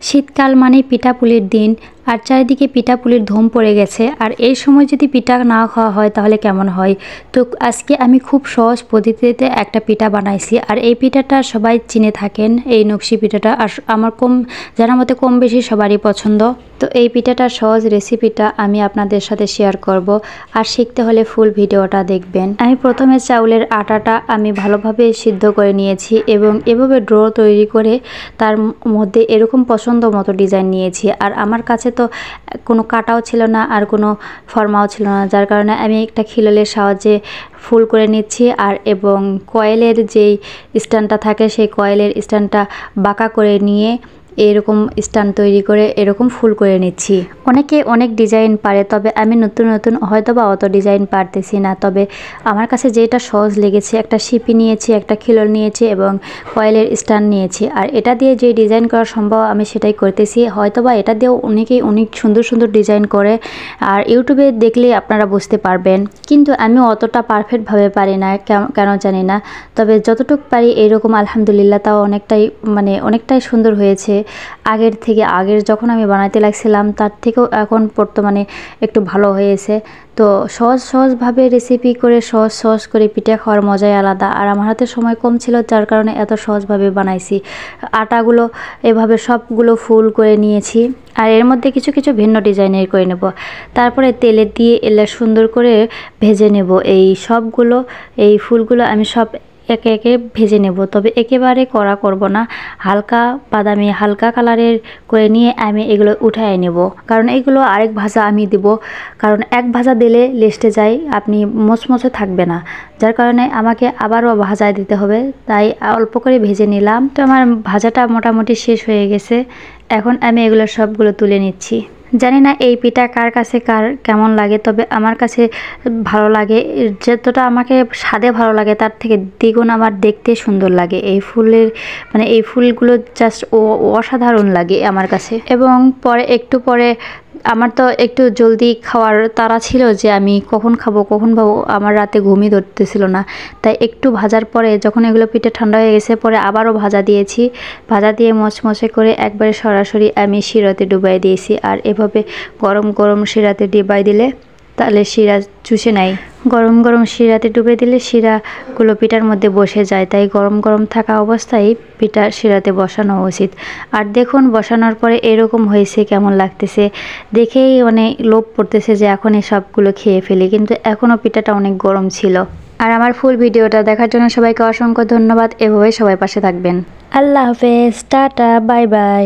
শীতকাল মানে পিঠাপুলির দিন, আর চারিদিকে পিঠাপুলির ধুম পড়ে গেছে। আর এই সময় যদি পিঠা না খাওয়া হয় তাহলে কেমন হয়। তো আজকে আমি খুব সহজ পদ্ধতিতে একটা পিঠা বানাইছি, আর এই পিঠাটা সবাই চিনে থাকেন, এই নকশি পিঠাটা। আর আমার জানার মতে কম বেশি সবারই পছন্দ। তো এই পিঠাটার সহজ রেসিপিটা আমি আপনাদের সাথে শেয়ার করব, আর শিখতে হলে ফুল ভিডিওটা দেখবেন। আমি প্রথমে চাউলের আটাটা আমি ভালোভাবে সিদ্ধ করে নিয়েছি এবং এভাবে ড্র তৈরি করে তার মধ্যে এরকম পছন্দ মতো ডিজাইন নিয়েছি। আর আমার কাছে তো কোনো কাটাও ছিল না আর কোনো ফর্মাও ছিল না, যার কারণে আমি একটা খিলালের সাহায্যে ফুল করে নিচ্ছি। আর এবং কয়েলের যেই স্ট্যান্ডটা থাকে সেই কয়েলের স্ট্যান্ডটা বাঁকা করে নিয়ে এরকম স্ট্যান্ড তৈরি করে এরকম ফুল করে নিচ্ছি। অনেকে অনেক ডিজাইন পারে, তবে আমি নতুন নতুন হয়তো বা অত ডিজাইন পারতেছি না। তবে আমার কাছে যেটা সহজ লেগেছে, একটা শিপি নিয়েছি, একটা খিলল নিয়েছি এবং কয়েলের স্ট্যান্ড নিয়েছি। আর এটা দিয়ে যে ডিজাইন করা সম্ভব আমি সেটাই করতেছি। হয়তো বা এটা দিয়েও অনেকেই অনেক সুন্দর সুন্দর ডিজাইন করে, আর ইউটিউবে দেখলে আপনারা বুঝতে পারবেন। কিন্তু আমি অতটা পারফেক্টভাবে পারি না, কেন জানি না। তবে যতটুকু পারি এরকম আলহামদুলিল্লাহ তাও অনেকটাই সুন্দর হয়েছে। আগের যখন আমি বানাইতে লাগছিলাম তার থেকেও এখন বর্তমানে একটু ভালো হয়েছে। তো সহজভাবে রেসিপি করে সহজ করে পিঠা খাওয়ার মজাই আলাদা। আর আমার হাতে সময় কম ছিল, যার কারণে এত সহজভাবে বানাইছি। আটাগুলো এভাবে সবগুলো ফুল করে নিয়েছি, আর এর মধ্যে কিছু কিছু ভিন্ন ডিজাইনের করে নেব। তারপরে তেলে দিয়ে এলে সুন্দর করে ভেজে নেব এই ফুলগুলো আমি সব একে একে ভেজে নেব। তবে একেবারে কড়া করব না, হালকা বাদামি হালকা কালারের করে নিয়ে আমি এগুলো উঠায় নেব। কারণ এগুলো আরেক ভাজা আমি দেব, কারণ এক ভাজা দিলে লেস্টে যায়, আপনি মচমচে থাকবে না, যার কারণে আমাকে আবারও ভাজায় দিতে হবে। তাই অল্প করে ভেজে নিলাম। তো আমার ভাজাটা মোটামুটি শেষ হয়ে গেছে। এখন আমি এগুলো সবগুলো তুলে নিচ্ছি। জানি না এই পিঠা কার কাছে কেমন লাগে, তবে আমার কাছে ভালো লাগে। যতটা আমাকে স্বাদে ভালো লাগে তার থেকে দ্বিগুণ আমার দেখতে সুন্দর লাগে। এই ফুলগুলো জাস্ট অসাধারণ লাগে আমার কাছে। এবং একটু পরে আমার তো একটু জলদি খাওয়ার তাড়া ছিল, যে আমি কখন খাবো আমার রাতে ঘুমই ধরতেছিল না। তাই একটু ভাজার পরে যখন এগুলো পিঠে ঠান্ডা হয়ে গেছে, পরে আবারও ভাজা দিয়েছি। ভাজা দিয়ে মচমচে করে একবারে সরাসরি আমি শিরাতে ডুবাই দিয়েছি। আর এভাবে গরম গরম শিরাতে ডুবাই দিলে তাহলে শিরা চুষে নেয়। গরম গরম শিরাতে ডুবে দিলে শিরাগুলো পিঠার মধ্যে বসে যায়। তাই গরম গরম থাকা অবস্থায় পিঠা শিরাতে বসানো উচিত। আর দেখুন বসানোর পরে এরকম হয়েছে, কেমন লাগতেছে দেখেই লোভ পড়তেছে যে এখন এই সবগুলো খেয়ে ফেলি, কিন্তু এখনও পিঠাটা অনেক গরম ছিল। আর আমার ফুল ভিডিওটা দেখার জন্য সবাইকে অসংখ্য ধন্যবাদ। এভাবে সবাই পাশে থাকবেন। আল্লাহ হাফেজ, টাটা, বাই বাই।